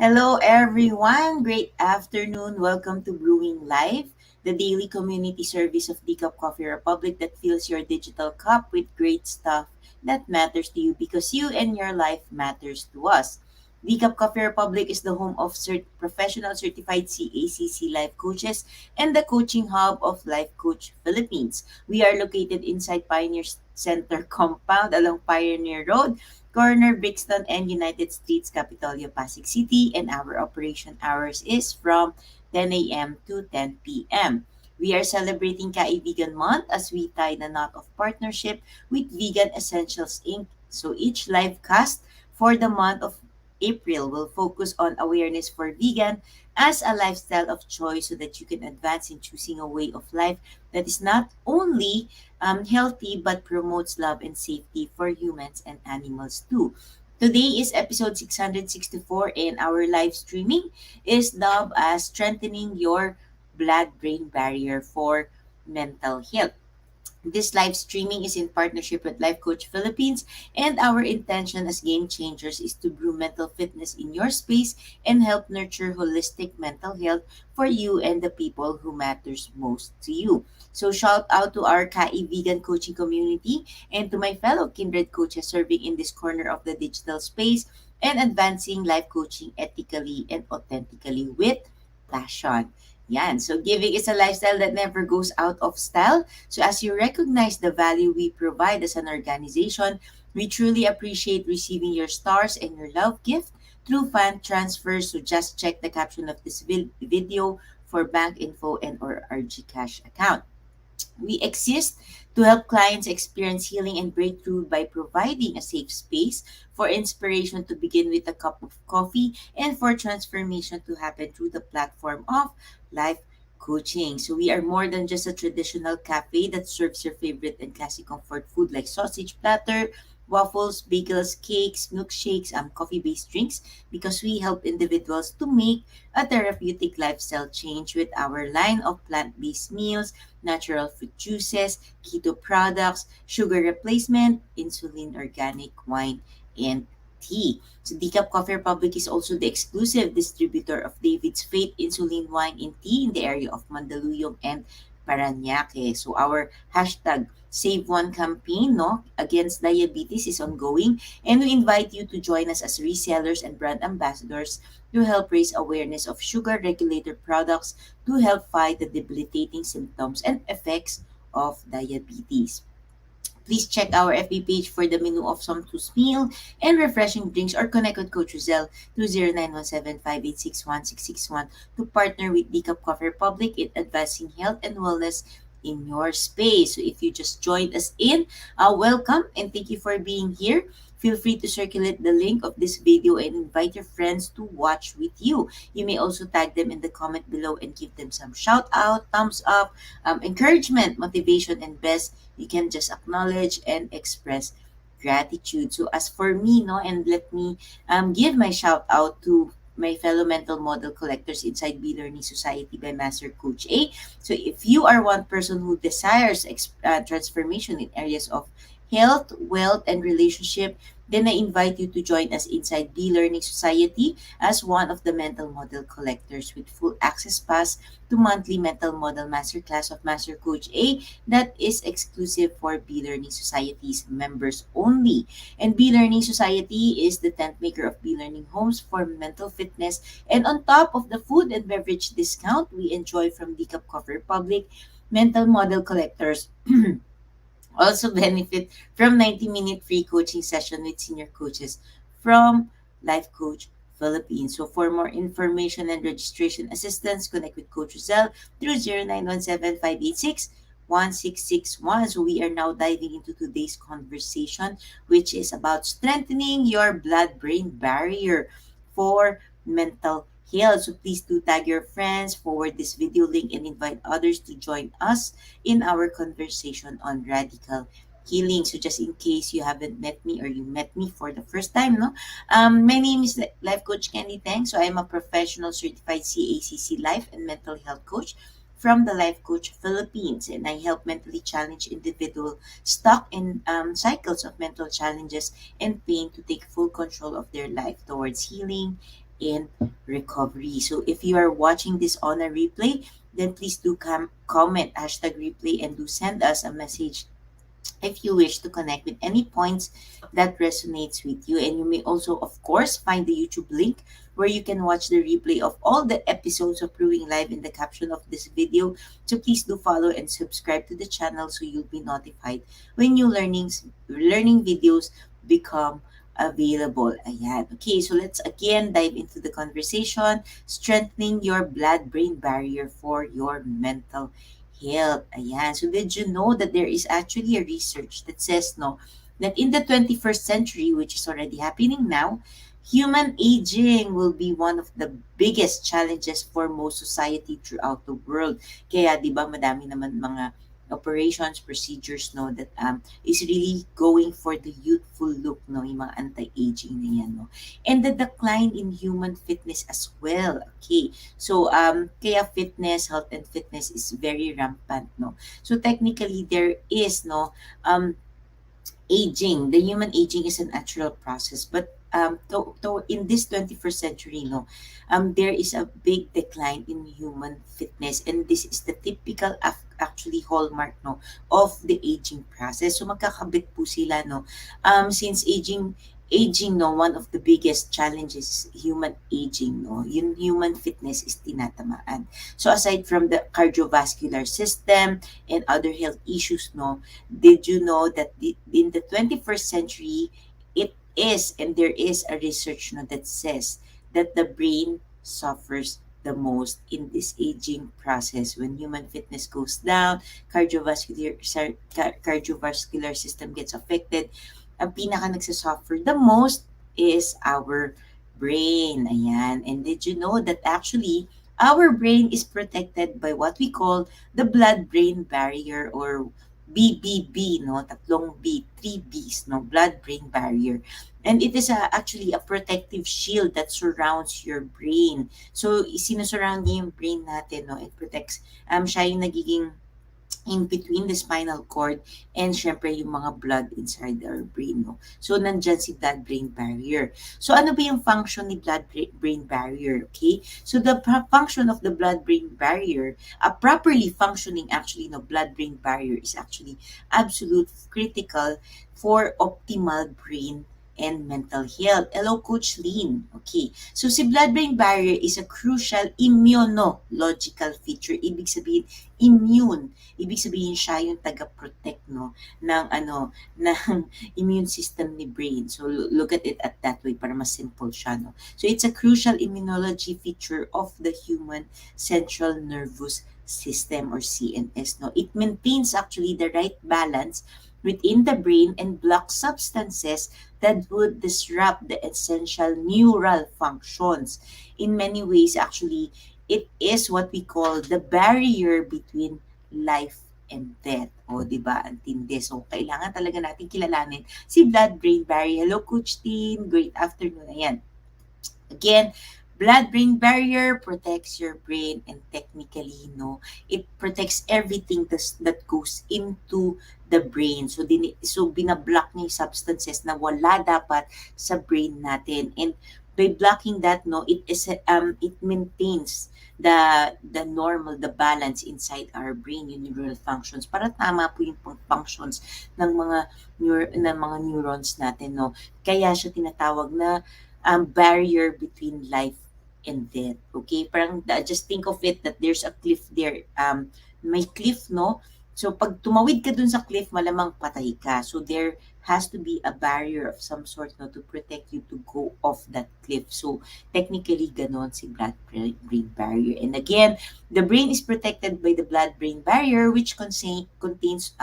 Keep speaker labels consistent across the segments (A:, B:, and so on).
A: Hello, everyone. Great afternoon. Welcome to Brewing Live, the daily community service of Decaf Coffee Republic that fills your digital cup with great stuff that matters to you because you and your life matters to us. Decaf Coffee Republic is the home of professional certified CACC life coaches and the coaching hub of Life Coach Philippines. We are located inside Pioneer Center compound along Pioneer Road, corner Brixton and United States Capitolio, Pasig City, and our operation hours is from 10 a.m. to 10 p.m. We are celebrating Kai Vegan Month as we tie the knot of partnership with Vegan Essentials Inc. So each live cast for the month of April will focus on awareness for vegan as a lifestyle of choice so that you can advance in choosing a way of life that is not only healthy but promotes love and safety for humans and animals too. Today is episode 664 and our live streaming is dubbed as Strengthening Your Blood-Brain Barrier for Mental Health. This live streaming is in partnership with Life Coach Philippines, and our intention as game changers is to brew mental fitness in your space and help nurture holistic mental health for you and the people who matters most to you. So shout out to our KAI Vegan coaching community and to my fellow kindred coaches serving in this corner of the digital space and advancing life coaching ethically and authentically with passion. Yan. So giving is a lifestyle that never goes out of style. So as you recognize the value we provide as an organization, we truly appreciate receiving your stars and your love gift through fan transfers. So just check the caption of this video for bank info and or our GCash account. We exist to help clients experience healing and breakthrough by providing a safe space for inspiration to begin with a cup of coffee and for transformation to happen through the platform of life coaching. So we are more than just a traditional cafe that serves your favorite and classic comfort food like sausage platter, waffles, bagels, cakes, milkshakes, coffee-based drinks because we help individuals to make a therapeutic lifestyle change with our line of plant-based meals, natural fruit juices, keto products, sugar replacement, insulin organic wine, and tea. So Decaf Coffee Republic is also the exclusive distributor of David's Faith Insulin Wine and Tea in the area of Mandaluyong and Parañaque. So our hashtag Save One campaign against diabetes is ongoing, and we invite you to join us as resellers and brand ambassadors to help raise awareness of sugar regulator products to help fight the debilitating symptoms and effects of diabetes. Please check our FB page for the menu of sumptuous meal and refreshing drinks or connect with Coach Rezzhel through 0917-586-1661 to partner with Decaf Coffee Republic in advancing health and wellness in your space. So if you just joined us welcome and thank you for being here. Feel free to circulate the link of this video and invite your friends to watch with you. You may also tag them in the comment below and give them some shout out, thumbs up, encouragement, motivation, and best you can just acknowledge and express gratitude. So as for me, and let me give my shout out to my fellow mental model collectors inside B Learning Society by Master Coach A. So if you are one person who desires transformation in areas of health, wealth, and relationship, then I invite you to join us inside B Learning Society as one of the mental model collectors with full access pass to monthly mental model masterclass of Master Coach A that is exclusive for B Learning Society's members only. And B Learning Society is the tent maker of B Learning Homes for mental fitness. And on top of the food and beverage discount we enjoy from Decaf Coffee Republic, mental model collectors also benefit from 90-minute free coaching session with senior coaches from Life Coach Philippines. So for more information and registration assistance, connect with Coach Rezzhel through 0917-586-1661. So we are now diving into today's conversation, which is about strengthening your blood-brain barrier for mental health. So please do tag your friends, forward this video link, and invite others to join us in our conversation on radical healing. So just in case you haven't met me or you met me for the first time, my name is Life Coach Teng. So I'm a professional certified CACC life and mental health coach from the Life Coach Philippines, and I help mentally challenged individuals stuck in cycles of mental challenges and pain to take full control of their life towards healing and recovery. So if you are watching this on a replay, then please do comment hashtag replay and do send us a message if you wish to connect with any points that resonates with you. And you may also, of course, find the YouTube link where you can watch the replay of all the episodes of Brewing Live in the caption of this video. So please do follow and subscribe to the channel so you'll be notified when new learning videos become available. Ayan. Okay, so let's again dive into the conversation, strengthening your blood-brain barrier for your mental health. Ayan. So did you know that there is actually a research that says no that in the 21st century, which is already happening now, human aging will be one of the biggest challenges for most society throughout the world. Kaya 'di ba madami naman mga operations, procedures no that is really going for the youthful look no, yung mga anti-aging na yan no. And the decline in human fitness as well. Okay. So, kaya health and fitness is very rampant, no? So, technically, there is, no, aging. The human aging is a natural process, but in this 21st century, no, there is a big decline in human fitness, and this is the typical actually hallmark no of the aging process. So magkakabit po sila no. Since aging no, one of the biggest challenges is human aging no. Yung human fitness is tinatamaan. So aside from the cardiovascular system and other health issues no, did you know that in the 21st century, it is, and there is a research no, that says that the brain suffers the most in this aging process. When human fitness goes down, cardiovascular system gets affected, ang pinaka nagsasuffer the most is our brain. Ayan. And did you know that actually, our brain is protected by what we call the blood-brain barrier or BBB, no? Tatlong B, three Bs, no? Blood-brain barrier. And it is actually a protective shield that surrounds your brain. So, sinusurround niya yung brain natin, no? It protects, siya yung nagiging in between the spinal cord and syempre yung mga blood inside our brain. No? So, nandyan si blood-brain barrier. So, ano ba yung function ni blood-brain barrier? Okay? So, the function of the blood-brain barrier, a properly functioning actually no blood-brain barrier is actually absolute critical for optimal brain and mental health. Hello, Coach Lean. Okay. So, si blood-brain barrier is a crucial immunological feature. Ibig sabihin, immune. Ibig sabihin siya yung taga-protect no ng ng immune system ni brain. So look at it at that way para mas simple siya no. So it's a crucial immunology feature of the human central nervous system or CNS no. It maintains actually the right balance within the brain and blocks substances that would disrupt the essential neural functions. In many ways actually it is what we call the barrier between life and death. O, di ba? Ang tindi. So, kailangan talaga natin kilalanin si blood-brain barrier. Hello, Coach Teen. Great afternoon. Ayan. Again, blood-brain barrier protects your brain and technically, no, it protects everything that goes into the brain. So, binablock niya yung substances na wala dapat sa brain natin. And by blocking that, no, it maintains the normal, the balance inside our brain, yung neural functions, para tama po yung functions ng mga neurons natin, no. Kaya siya tinatawag na barrier between life and death. Okay? Parang just think of it that there's a cliff there. May cliff, no? So, pag tumawid ka dun sa cliff, malamang patay ka. So, there has to be a barrier of some sort no, to protect you to go off that cliff. So, technically, ganon si blood-brain barrier. And again, the brain is protected by the blood-brain barrier which contains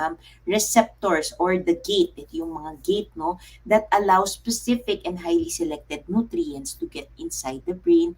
A: receptors or the gate. Ito yung mga gate, no, that allows specific and highly selected nutrients to get inside the brain.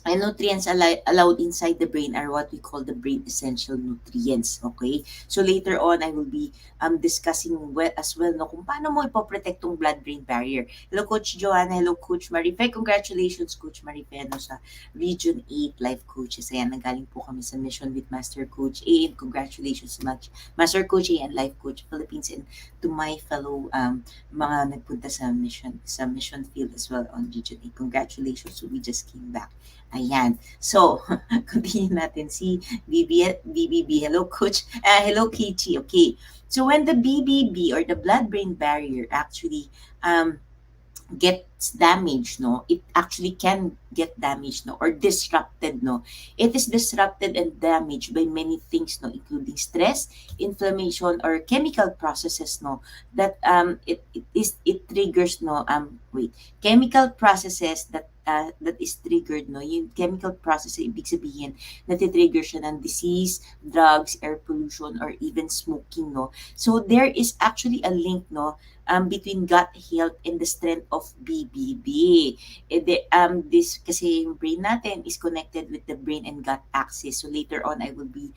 A: and nutrients allowed inside the brain are what we call the brain essential nutrients. Okay? So later on, I will be discussing as well no, kung paano mo ipoprotect tong blood-brain barrier. Hello, Coach Joanna. Hello, Coach Marife. Congratulations, Coach Marife, no, sa Region 8 Life Coaches. Ayan, nagaling po kami sa mission with Master Coach A. And congratulations much, Master Coach A and Life Coach Philippines, and to my fellow mga nagpunta sa mission field as well on Region 8. Congratulations. So we just came back. Ayan. So, continue natin si BBB. Hello, Coach. Hello, Kichi. Okay. So, when the BBB or the blood-brain barrier actually um, gets damaged, no, it actually can get damaged, no, or disrupted, no. It is disrupted and damaged by many things, no, including stress, inflammation, or chemical processes, no, that it triggers, no, chemical processes that is triggered, no, yung chemical process, ibig sabihin, natitrigger siya ng disease, drugs, air pollution, or even smoking, no. So, there is actually a link, no, between gut health and the strength of BBB. This kasi yung brain natin is connected with the brain and gut axis. So later on, I will be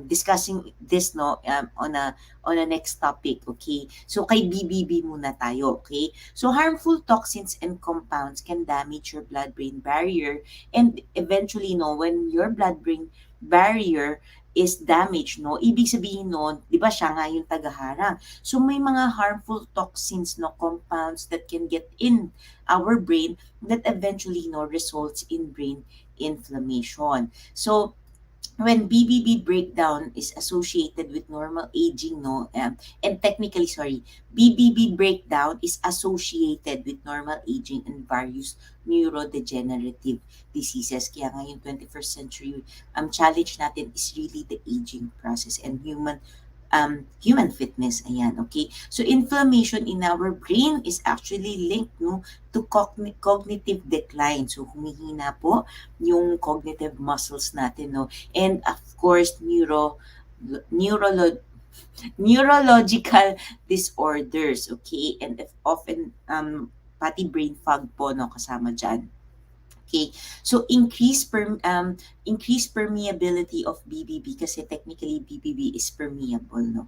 A: discussing this, no, on a next topic. Okay? So kay BBB muna tayo. Okay? So harmful toxins and compounds can damage your blood-brain barrier, and eventually, no, when your blood-brain barrier is damaged, no, ibig sabihin nun, di ba siya nga yung tagaharang. So may mga harmful toxins, no, compounds that can get in our brain that eventually, no, results in brain inflammation. So when BBB breakdown is associated with normal aging, no, and technically, sorry, BBB breakdown is associated with normal aging and various neurodegenerative diseases. Kaya ngayon, 21st century, challenge natin is really the aging process and human fitness. Ayan, okay? So, inflammation in our brain is actually linked, no, to cognitive decline. So, humihina po yung cognitive muscles natin, no? And, of course, neurolo, neurological disorders, okay? And if often, pati brain fog po, no, kasama dyan. Okay. So increased permeability of BBB kasi technically BBB is permeable, no.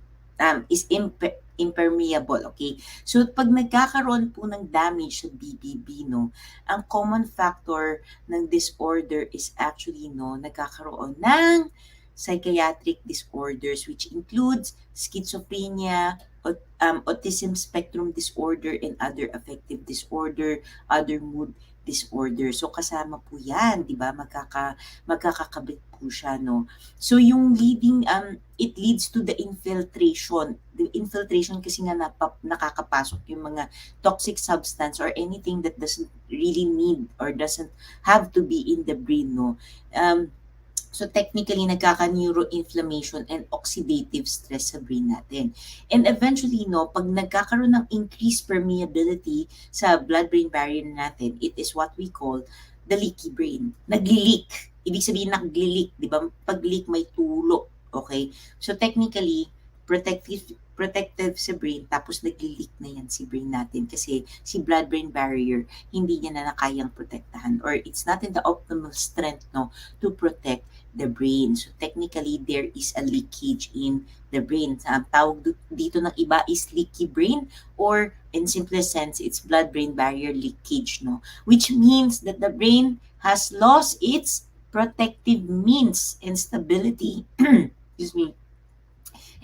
A: Impermeable, okay? So pag nagkakaroon po ng damage sa BBB, no, ang common factor ng disorder is actually, no, nagkakaroon ng psychiatric disorders, which includes schizophrenia, autism spectrum disorder, and other affective disorder, other mood disorder. So kasama po 'yan, 'di ba? Magkakakabit po siya, no. So yung it leads to the infiltration. The infiltration kasi nga nakakapasok yung mga toxic substance or anything that doesn't really need or doesn't have to be in the brain, no. So technically, nagkaka-neuroinflammation and oxidative stress sa brain natin. And eventually, no, pag nagkakaroon ng increased permeability sa blood-brain barrier natin, it is what we call the leaky brain. Nagli-leak. Ibig sabihin, nagli-leak. Di ba? Pag-leak, may tulo. Okay? So technically, protective sa brain, tapos nagli-leak na yan si brain natin kasi si blood-brain barrier, hindi niya na kayang protektahan or it's not in the optimal strength, no, to protect the brain. So technically, there is a leakage in the brain. Ang tawag dito ng iba is leaky brain, or in simplest sense, it's blood-brain barrier leakage, no? Which means that the brain has lost its protective means and stability. Excuse me.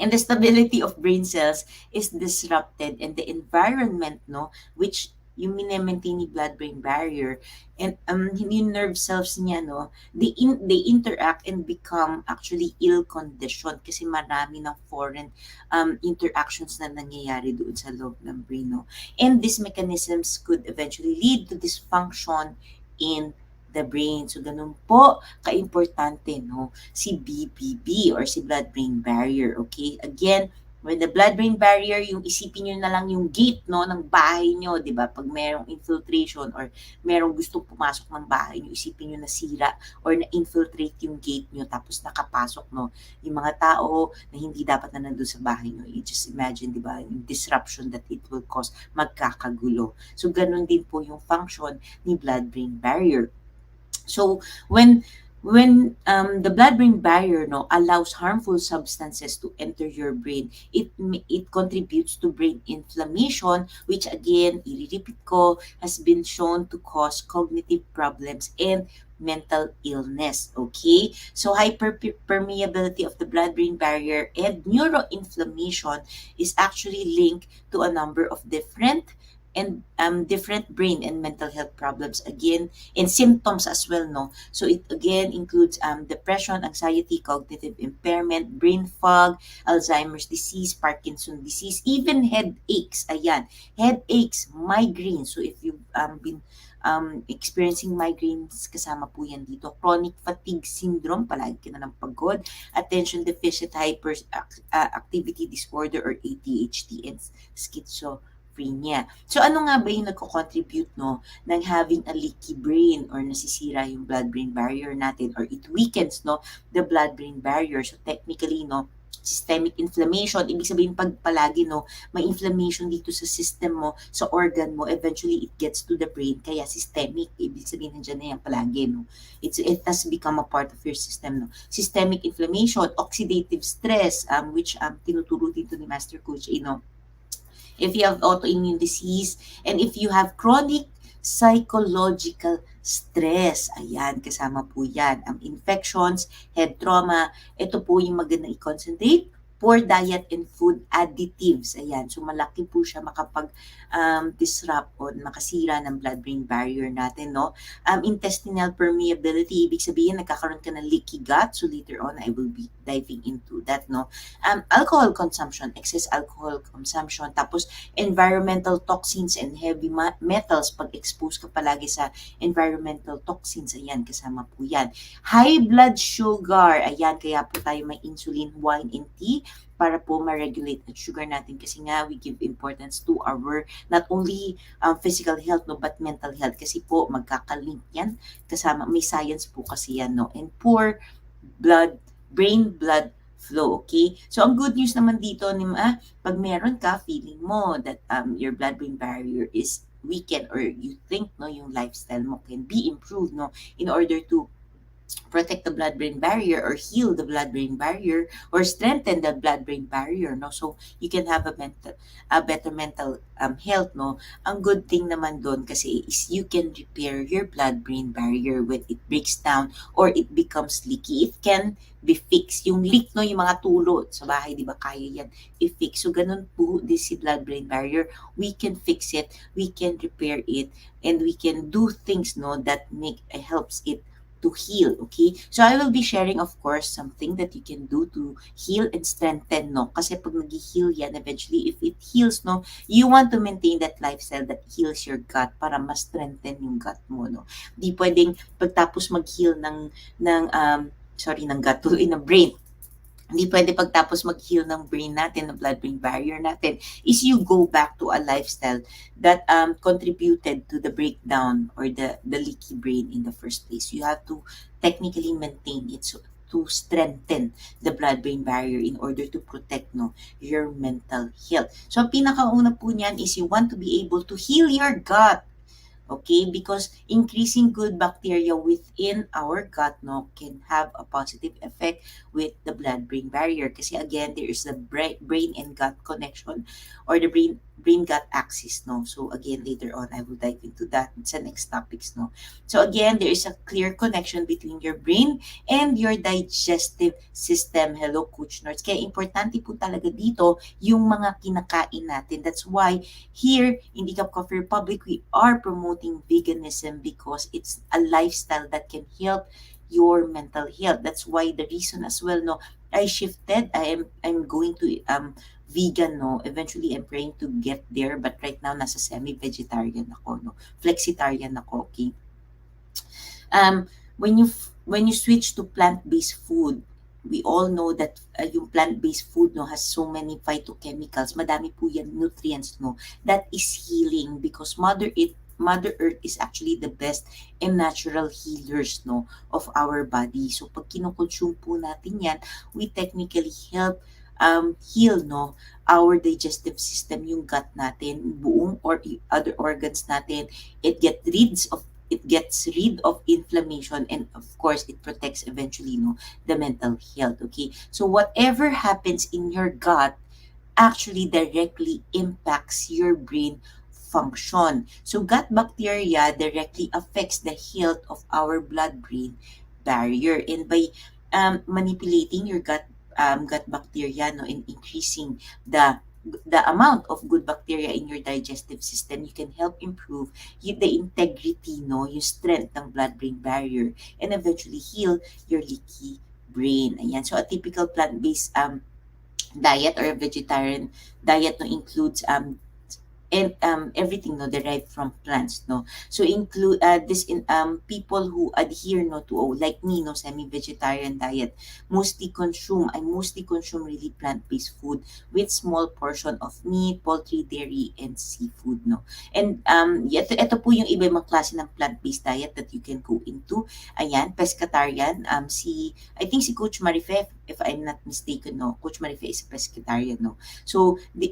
A: And the stability of brain cells is disrupted, and the environment, no, which yung mine-maintain ni blood-brain barrier and yung nerve cells niya, no, they interact and become actually ill conditioned kasi marami ng foreign interactions na nangyayari doon sa loob ng brain, no. And these mechanisms could eventually lead to dysfunction in the brain. So, ganun po ka-importante, no, si BBB or si blood-brain barrier, okay? Again, when the blood-brain barrier, yung isipin nyo na lang yung gate, no, ng bahay nyo, di ba? Pag merong infiltration or merong gustong pumasok ng bahay nyo, isipin nyo na sira or na-infiltrate yung gate nyo tapos nakapasok, no, yung mga tao na hindi dapat na nandun sa bahay nyo. You just imagine, di ba, yung disruption that it will cause, magkakagulo. So, ganun din po yung function ni blood-brain barrier. So when the blood-brain barrier no allows harmful substances to enter your brain, it contributes to brain inflammation, which again, i-repeat ko, has been shown to cause cognitive problems and mental illness. Okay, so hyperpermeability of the blood-brain barrier and neuroinflammation is actually linked to a number of different brain and mental health problems again, and symptoms as well, no? So it again includes depression, anxiety, cognitive impairment, brain fog, Alzheimer's disease, Parkinson disease, even headaches. Ayan, headaches, migraines. So if you've been experiencing migraines, kasama po yan dito. Chronic fatigue syndrome, palagi ka na ng pagod. Attention deficit hyperactivity disorder or ADHD and schizophrenia. So ano nga ba yung nagko-contribute no ng having a leaky brain or nasisira yung blood-brain barrier natin or it weakens no the blood-brain barrier. So technically no, systemic inflammation, ibig sabihin pag palagi no may inflammation dito sa system mo, sa organ mo, eventually it gets to the brain, kaya systemic, ibig sabihin nandiyan na yan palagi no. It has become a part of your system no. Systemic inflammation, oxidative stress, which tinuturo dito ni Master Coach no, if you have autoimmune disease, and if you have chronic psychological stress. Ayan, kasama po yan. Ang infections, head trauma, ito po yung magandang i-concentrate. Poor diet and food additives. Ayan, so malaki po siya disrupt o makasira ng blood-brain barrier natin, no? Intestinal permeability, ibig sabihin nagkakaroon ka ng leaky gut. So later on, I will be diving into that, no? Alcohol consumption, excess alcohol consumption, tapos environmental toxins and heavy metals, pag expose ka palagi sa environmental toxins, ayan, kasama po yan. High blood sugar, ayan, kaya po tayo may insulin, wine, and tea para po ma-regulate ang sugar natin kasi nga we give importance to our not only physical health no but mental health kasi po magkakalink yan, kasama may science po kasi yan no. And poor brain blood flow. Okay? So, ang good news naman dito, pag meron ka, feeling mo that your blood-brain barrier is weakened or you think no yung lifestyle mo can be improved no in order to protect the blood-brain barrier or heal the blood-brain barrier or strengthen the blood-brain barrier, no? So you can have a better mental health, no? Ang good thing naman doon kasi is you can repair your blood-brain barrier when it breaks down or it becomes leaky. It can be fixed. Yung leak, no, yung mga tulo sa bahay, di ba, kaya yan i-fix. So ganun po this si blood-brain barrier. We can fix it, we can repair it, and we can do things, no, that helps it to heal, okay? So I will be sharing, of course, something that you can do to heal and strengthen, no? Kasi pag nag-heal yan, eventually, if it heals, no, you want to maintain that lifestyle that heals your gut para mas strengthen yung gut mo, no? Di pwedeng pagtapos mag-heal ng gut, tuloy ng brain, hindi pwede pagtapos mag-heal ng brain natin, ng blood-brain barrier natin, is you go back to a lifestyle that contributed to the breakdown or the leaky brain in the first place. You have to technically maintain it to strengthen the blood-brain barrier in order to protect no your mental health. So, ang pinakauna po niyan is you want to be able to heal your gut. Okay, because increasing good bacteria within our gut no can have a positive effect with the blood-brain barrier kasi again there is the brain and gut connection or the brain gut axis, no. So again later on I will dive into that sa next topics, no. So again there is a clear connection between your brain and your digestive system. Hello Coach Nerds, kaya importante po talaga dito yung mga kinakain natin. That's why here in the Coffee Republic we are promoting veganism because it's a lifestyle that can help your mental health. That's why the reason as well, no, I shifted. I'm going to vegan, no. Eventually I'm praying to get there, but right now nasa semi-vegetarian ako, no. Flexitarian ako, okay. When you switch to plant-based food, we all know that yung plant-based food no has so many phytochemicals, madami po yan nutrients no that is healing because Mother Earth is actually the best and natural healers no of our body. So pag kinokonsume po natin yan, we technically help heal no our digestive system, yung gut natin, buong or other organs natin. It get rid of it gets rid of inflammation, and of course it protects eventually, the mental health. Okay, so whatever happens in your gut actually directly impacts your brain function. So gut bacteria directly affects the health of our blood-brain barrier, and by manipulating your gut bacteria, and increasing the amount of good bacteria in your digestive system, you can help improve the integrity, yung strength ng blood-brain barrier, and eventually heal your leaky brain. Ayan. So a typical plant-based diet or a vegetarian diet no includes and everything no derived from plants, no, so include this in people who adhere no to, like me, no, semi-vegetarian diet, mostly consume really plant-based food with small portion of meat, poultry, dairy, and seafood, no. And ito po yung iba-ibang klase ng plant-based diet that you can go into. Ayan, pescatarian, I think si Coach Marife, if I'm not mistaken, no, Coach Marife is a pescatarian, no. So the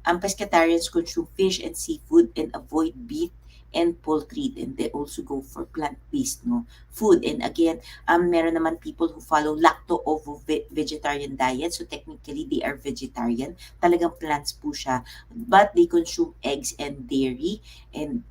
A: pescatarians consume fish and seafood and avoid beef and poultry, and they also go for plant-based, no, food. And again, meron naman people who follow lacto-ovo vegetarian diet, so technically they are vegetarian, talagang plants po siya, but they consume eggs and dairy. And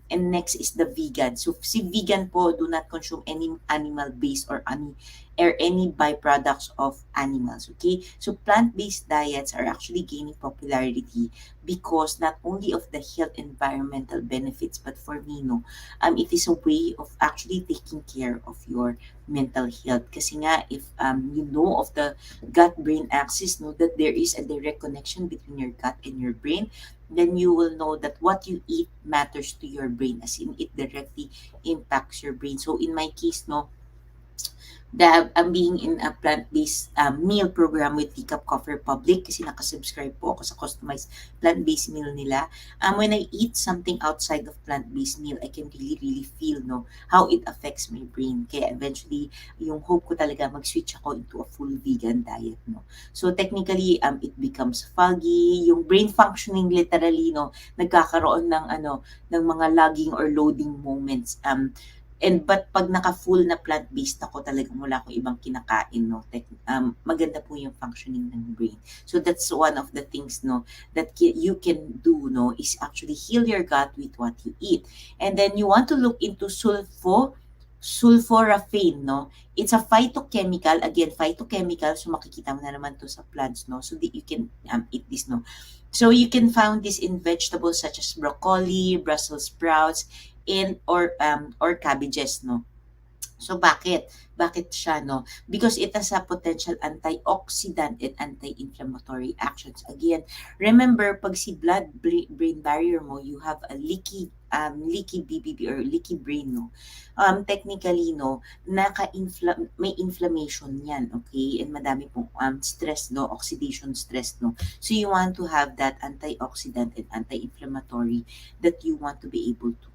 A: next is the vegan. So si vegan po do not consume any animal based or any byproducts of animals. Okay, so plant-based diets are actually gaining popularity because not only of the health environmental benefits, but for me, no, it is a way of actually taking care of your mental health. Kasi nga, if you know of the gut-brain axis, know that there is a direct connection between your gut and your brain, then you will know that what you eat matters to your brain, as in it directly impacts your brain. So in my case, no, that I'm being in a plant-based meal program with Teacup Coffee Republic, kasi nakasubscribe po ako sa customized plant-based meal nila. When I eat something outside of plant-based meal, I can really, really feel, no, how it affects my brain. Kaya eventually, yung hope ko talaga mag-switch ako into a full vegan diet, no. So technically, it becomes foggy, yung brain functioning literally, no, nagkakaroon ng mga lagging or loading moments. But pag naka-full na plant-based ako, talagang wala akong ibang kinakain, no. Maganda po yung functioning ng brain. So that's one of the things, no, that you can do, no, is actually heal your gut with what you eat. And then you want to look into sulforaphane, no. It's a phytochemical, again, phytochemical, so makikita mo na naman to sa plants, no, so that you can eat this, no. So you can find this in vegetables such as broccoli, Brussels sprouts, or cabbages, no. So bakit? Bakit siya, no? Because it has a potential antioxidant and anti-inflammatory actions. Again, remember, pag si blood-brain barrier mo, you have a leaky BBB or leaky brain, no? Technically, no, may inflammation yan, okay? And madami pong stress, no? Oxidation stress, no? So you want to have that antioxidant and anti-inflammatory that you want to be able to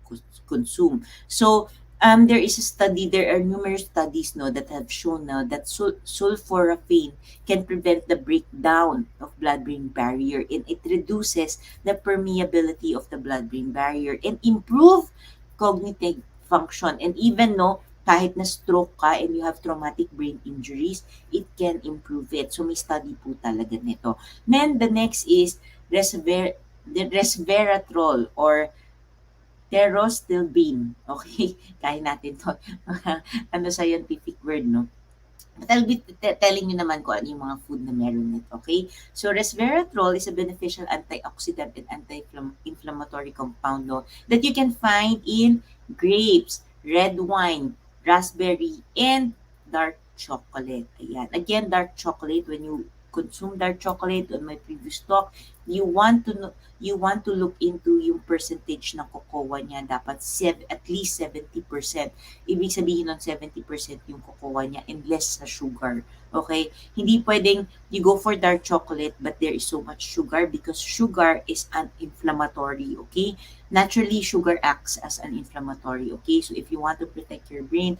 A: consume. So, there are numerous studies, no, that have shown now that sulforaphane can prevent the breakdown of blood-brain barrier, and it reduces the permeability of the blood-brain barrier and improve cognitive function. And even, no, kahit na stroke ka and you have traumatic brain injuries, it can improve it. So may study po talaga nito. Then the next is the resveratrol or pterostilbene. Okay? Kaya natin to. Scientific word, no? But I'll be telling you naman kung ano yung mga food na meron nito, okay? So, resveratrol is a beneficial antioxidant and anti-inflammatory compound, no, that you can find in grapes, red wine, raspberry, and dark chocolate. Ayan. Again, dark chocolate, when you consume dark chocolate, on my previous talk, you want to look into yung percentage ng cocoa niya. Dapat at least 70%. Ibig sabihin nun 70% yung cocoa niya and less sa sugar. Okay? Hindi pwedeng you go for dark chocolate but there is so much sugar, because sugar is an inflammatory. Okay? Naturally, sugar acts as an inflammatory. Okay? So if you want to protect your brain,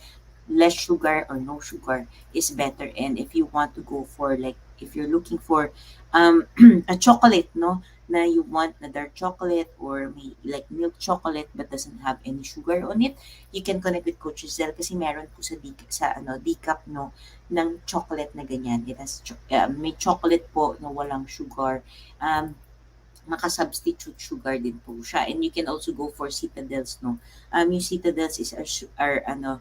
A: less sugar or no sugar is better. And if you want to go for like, if you're looking for a chocolate, no, na you want na dark chocolate or may like milk chocolate but doesn't have any sugar on it, you can connect with Coach Giselle kasi meron po sa ano decaf, no, ng chocolate na ganyan. It has may chocolate po na walang sugar. Um, Maka-substitute sugar din po siya. And you can also go for Citadels, no? Yung Citadels is ano,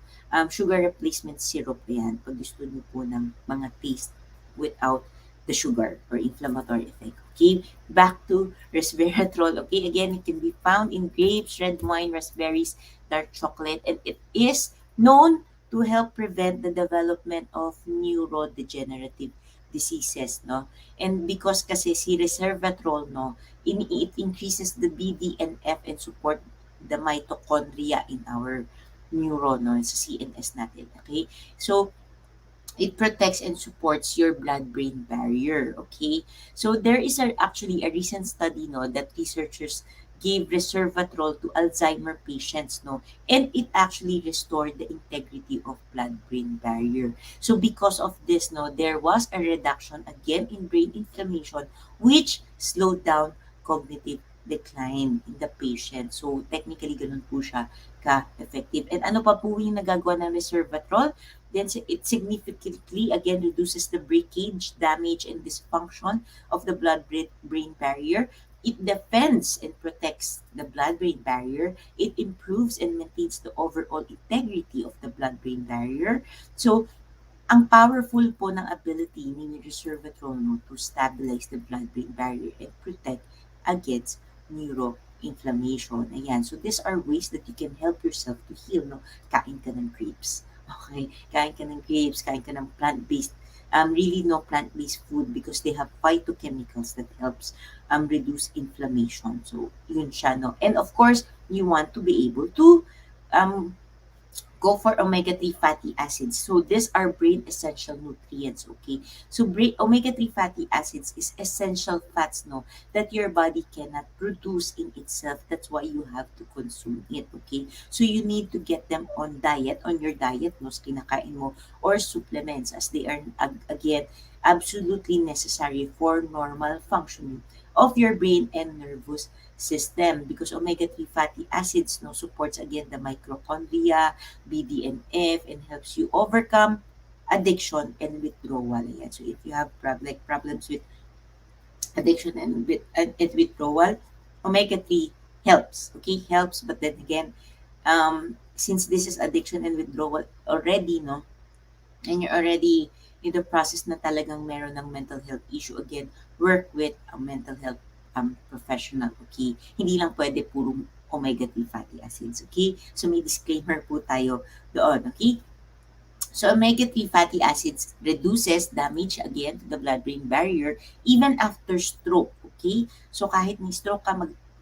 A: sugar replacement syrup yan. Pag gusto niyo po ng mga taste without the sugar or inflammatory effect. Okay, back to resveratrol. Okay, again, it can be found in grapes, red wine, raspberries, dark chocolate, and it is known to help prevent the development of neurodegenerative diseases, no? And because kasi si resveratrol, no, it increases the BDNF and support the mitochondria in our neuron, no, sa CNS natin. Okay? So, it protects and supports your blood-brain barrier. Okay? So, there is actually a recent study, no, that researchers gave resveratrol to Alzheimer patients, no, and it actually restored the integrity of blood-brain barrier. So because of this, no, there was a reduction again in brain inflammation, which slowed down cognitive decline in the patient. So technically, ganun po siya ka-effective. And ano pa po yung nagagawa ng resveratrol? Then it significantly again reduces the breakage, damage, and dysfunction of the blood-brain barrier. It defends and protects the blood-brain barrier. It improves and maintains the overall integrity of the blood-brain barrier. So, ang powerful po ng ability ni resveratrol, no, to stabilize the blood-brain barrier and protect against neuroinflammation. Ayan. So, these are ways that you can help yourself to heal. No? Kain ka ng grapes. Okay? Kain ka ng grapes, kain ka ng plant-based really no plant-based food because they have phytochemicals that helps reduce inflammation. So, yun siya, no? And of course, you want to be able to um, go for omega-3 fatty acids. So these are brain essential nutrients, okay? So omega-3 fatty acids is essential fats, no, that your body cannot produce in itself. That's why you have to consume it, okay? So you need to get them on your diet, no, kinakain mo, or supplements as they are, again, absolutely necessary for normal functioning of your brain and nervous system because omega-3 fatty acids, no, supports again the mitochondria, BDNF, and helps you overcome addiction and withdrawal. Ayan. So if you have problems with addiction and withdrawal, omega-3 helps. Okay, helps. But then again, since this is addiction and withdrawal already, no, and you're already in the process na talagang meron ng mental health issue, again, work with a mental health professional, okay? Hindi lang pwede puro omega-3 fatty acids, okay? So may disclaimer po tayo doon, okay? So omega-3 fatty acids reduces damage again to the blood-brain barrier even after stroke, okay? So kahit may stroke ka,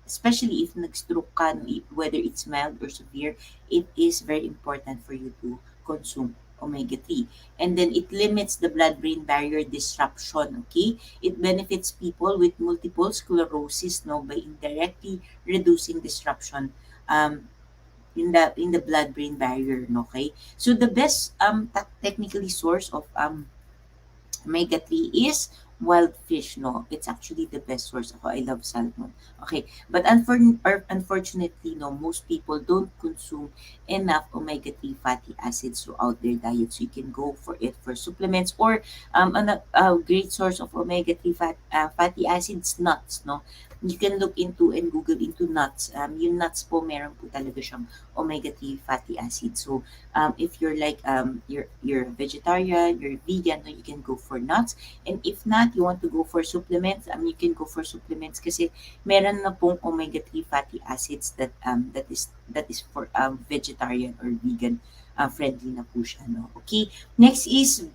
A: especially if nag-stroke ka, whether it's mild or severe, it is very important for you to consume omega-3. And then it limits the blood-brain barrier disruption, okay? It benefits people with multiple sclerosis, no, by indirectly reducing disruption in the blood-brain barrier, no, okay? So the best technically source of omega-3 is wild fish, no? It's actually the best source. Ako, I love salmon. Okay. But unfortunately, no, most people don't consume enough omega-3 fatty acids throughout their diet. So you can go for it for supplements or a great source of omega-3 fatty acids, nuts, no? You can look into and Google into nuts. Yung nuts po, meron po talaga siyang omega-3 fatty acids. So, if you're like you're vegetarian, you're vegan, no, you can go for nuts. And if not, you want to go for supplements, you can go for supplements kasi meron na pong omega-3 fatty acids that is for vegetarian or vegan friendly na po siya, no. Okay, next is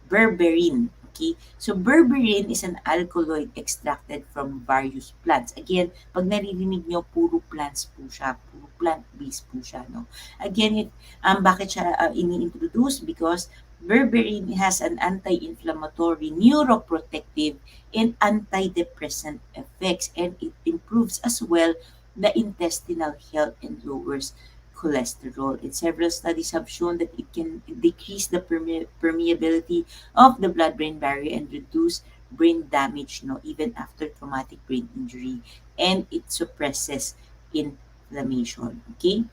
A: berberine. Okay, so berberine is an alkaloid extracted from various plants. Again, pag naririnig nyo, puro plants po siya, puro plant-based po siya, no. Again, bakit siya ini-introduce? Because berberine has an anti-inflammatory, neuroprotective, and antidepressant effects, and it improves as well the intestinal health and lowers cholesterol. And several studies have shown that it can decrease the permeability of the blood-brain barrier and reduce brain damage, no, even after traumatic brain injury, and it suppresses inflammation. Okay,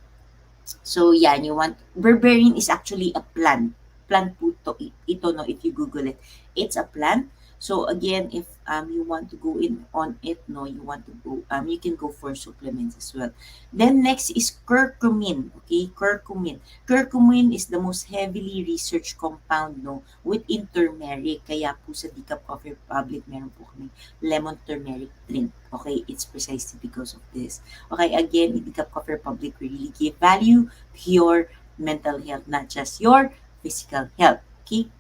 A: so yeah, you want berberine is actually a plant. Plant po to, ito no, if you Google it. It's a plant. So again, if you want to go in on it, no, you want to go you can go for supplements as well. Then next is curcumin. Okay, curcumin. Curcumin is the most heavily researched compound, no, within turmeric. Kaya po sa Decaf Coffee Republic meron po kami lemon turmeric drink. Okay, it's precisely because of this. Okay, again, in the Cup Coffee Republic, we really give value to your mental health, not just your physical health. Okay?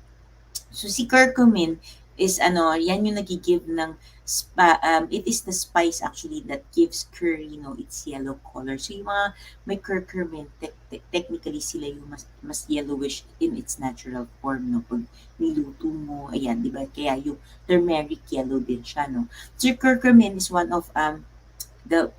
A: So, si curcumin is ano, yan yung nagigive ng it is the spice actually that gives curry, its yellow color. So, yung mga may curcumin, technically sila yung mas yellowish in its natural form, no? Pag niluto mo, ayan, di ba? Kaya yung turmeric yellow din siya, no? So, curcumin is one of the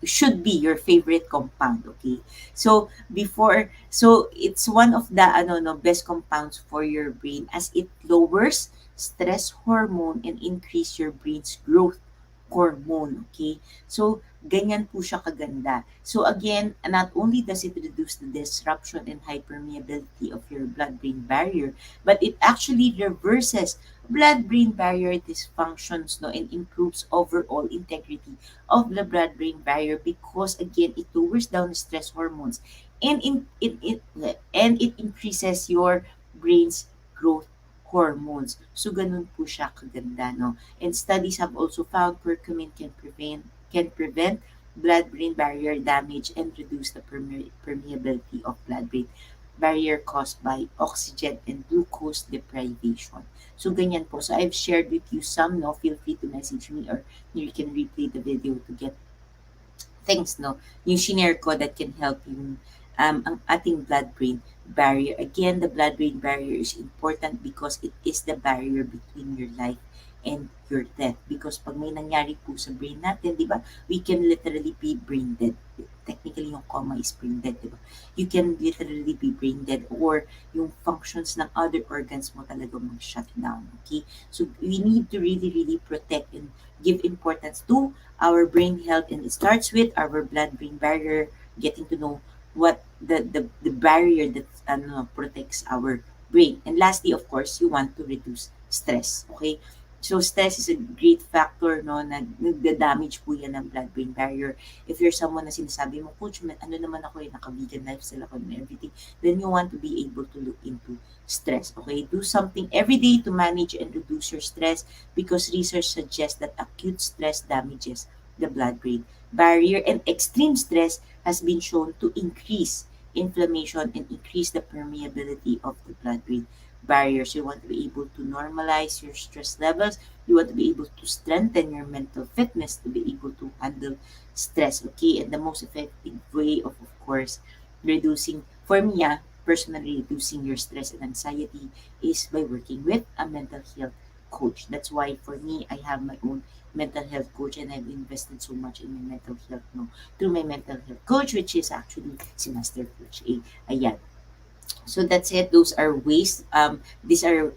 A: should be your favorite compound, okay? So it's one of the best compounds for your brain as it lowers stress hormone and increase your brain's growth hormone, okay? So ganyan po siya kaganda. So again, not only does it reduce the disruption and hypermeability of your blood-brain barrier, but it actually reverses blood-brain barrier dysfunctions, no, and improves overall integrity of the blood-brain barrier because again it lowers down stress hormones and it increases your brain's growth hormones. So ganun po siya kaganda, no. And studies have also found curcumin can prevent blood-brain barrier damage and reduce the permeability of blood-brain barrier caused by oxygen and glucose deprivation. So ganyan po. So I've shared with you some, no. Feel free to message me or you can replay the video to get things, no, yung shinare ko that can help yung ang ating blood-brain barrier. Again, the blood-brain barrier is important because it is the barrier between your life and your death. Because pag may nangyari po sa brain natin, di ba, we can literally be brain dead. Technically, yung coma is brain dead, di ba? You can literally be brain dead or yung functions ng other organs mo talaga mag-shut down, okay? So, we need to really, really protect and give importance to our brain health, and it starts with our blood-brain barrier, getting to know what the barrier that protects our brain. And lastly, of course, you want to reduce stress. Okay? So stress is a great factor, no, na nagda-damage po yan ng blood-brain barrier. If you're someone na sinasabi mo, Coach, ano naman ako, naka-vegan lifestyle ako and everything, then you want to be able to look into stress. Okay? Do something every day to manage and reduce your stress because research suggests that acute stress damages the blood-brain barrier and extreme stress has been shown to increase inflammation and increase the permeability of the blood-brain barriers. You want to be able to normalize your stress levels. You want to be able to strengthen your mental fitness to be able to handle stress. Okay, and the most effective way of course, reducing for me, personally reducing your stress and anxiety is by working with a mental health coach. That's why for me, I have my own mental health coach and I've invested so much in my mental health, no, through my mental health coach, which is actually si Master Coach A. Ayan. So that's it. Those are ways. These are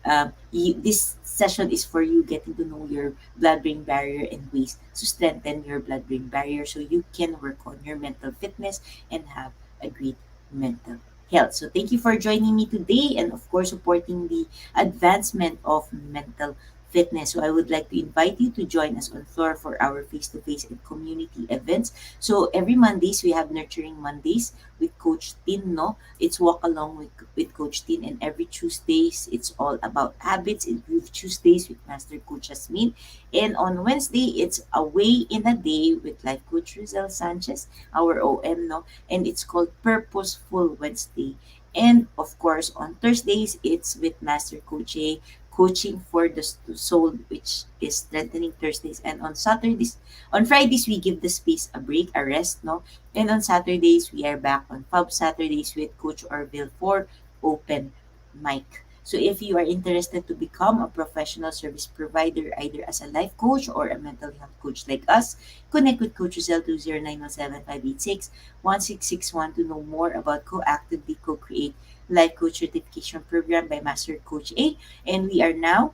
A: this session is for you getting to know your blood-brain barrier and ways to strengthen your blood-brain barrier so you can work on your mental fitness and have a great mental health. So thank you for joining me today and of course supporting the advancement of mental fitness. So I would like to invite you to join us on floor for our face-to-face and community events. So every Mondays we have Nurturing Mondays with Coach Tin, no? It's walk along with Coach Tin, and every Tuesdays it's all about habits. Improve Tuesdays with Master Coach Jasmine. And on Wednesday it's Away in a Day with Life Coach Rezzhel Sanchez, our OM, no? And it's called Purposeful Wednesday. And of course on Thursdays it's with Master Coach A, Coaching for the Soul, which is Strengthening Thursdays. And on Fridays, we give the space a break, a rest, no? And on Saturdays, we are back on Pub Saturdays with Coach Orville for open mic So if you are interested to become a professional service provider, either as a life coach or a mental health coach like us, connect with Coach Rezzhel to 0917-586-1661 to know more about co-actively co-create Life Coach Certification Program by Master Coach A. And we are now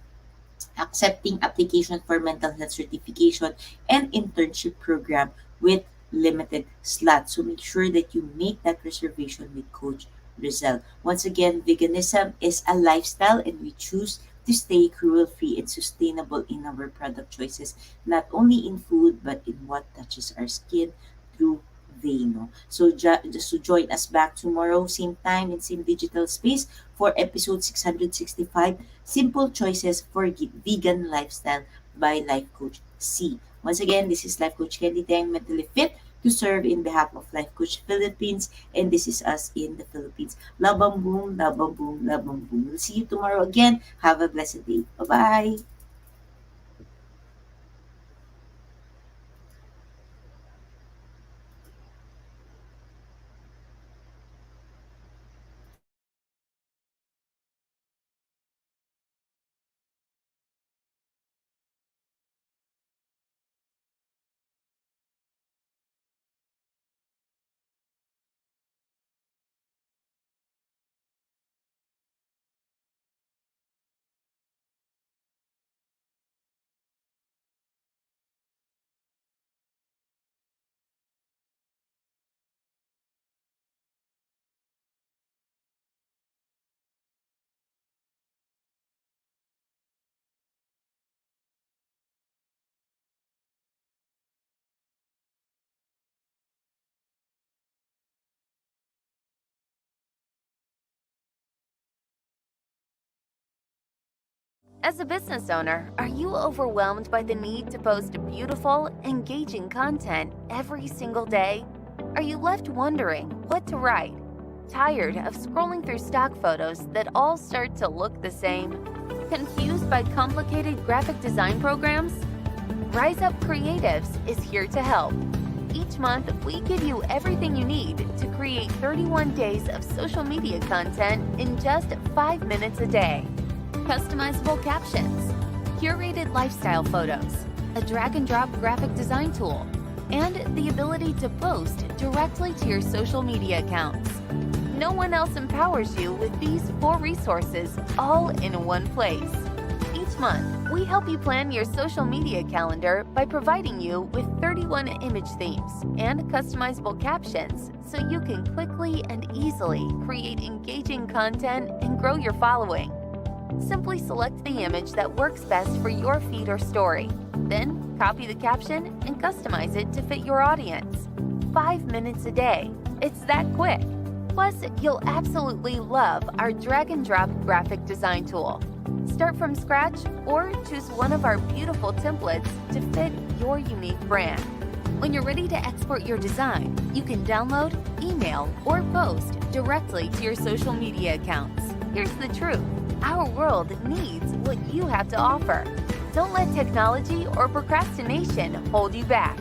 A: accepting application for mental health certification and internship program with limited slots. So make sure that you make that reservation with Coach Rezzhel. Once again, veganism is a lifestyle and we choose to stay cruel-free and sustainable in our product choices, not only in food but in what touches our skin through Veno. So just to join us back tomorrow, same time and same digital space for episode 665, Simple Choices for Vegan Lifestyle by Life Coach C. Once again, this is Life Coach Candee, Teng, mentally fit to serve in behalf of Life Coach Philippines, and this is us in the Philippines. Labang boom, labang boom, labang boom. We'll see you tomorrow again. Have a blessed day. Bye-bye.
B: As a business owner, are you overwhelmed by the need to post beautiful, engaging content every single day? Are you left wondering what to write? Tired of scrolling through stock photos that all start to look the same? Confused by complicated graphic design programs? Rise Up Creatives is here to help. Each month, we give you everything you need to create 31 days of social media content in just 5 minutes a day. Customizable captions, curated lifestyle photos, a drag-and-drop graphic design tool, and the ability to post directly to your social media accounts. No one else empowers you with these 4 resources all in one place. Each month, we help you plan your social media calendar by providing you with 31 image themes and customizable captions so you can quickly and easily create engaging content and grow your following. Simply select the image that works best for your feed or story. Then, copy the caption and customize it to fit your audience. 5 minutes a day. It's that quick. Plus, you'll absolutely love our drag-and-drop graphic design tool. Start from scratch or choose one of our beautiful templates to fit your unique brand. When you're ready to export your design, you can download, email, or post directly to your social media accounts. Here's the truth. Our world needs what you have to offer. Don't let technology or procrastination hold you back.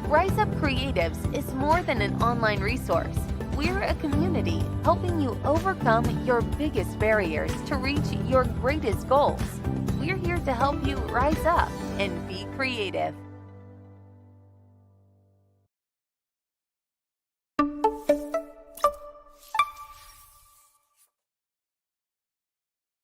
B: Rise Up Creatives is more than an online resource. We're a community helping you overcome your biggest barriers to reach your greatest goals. We're here to help you rise up and be creative.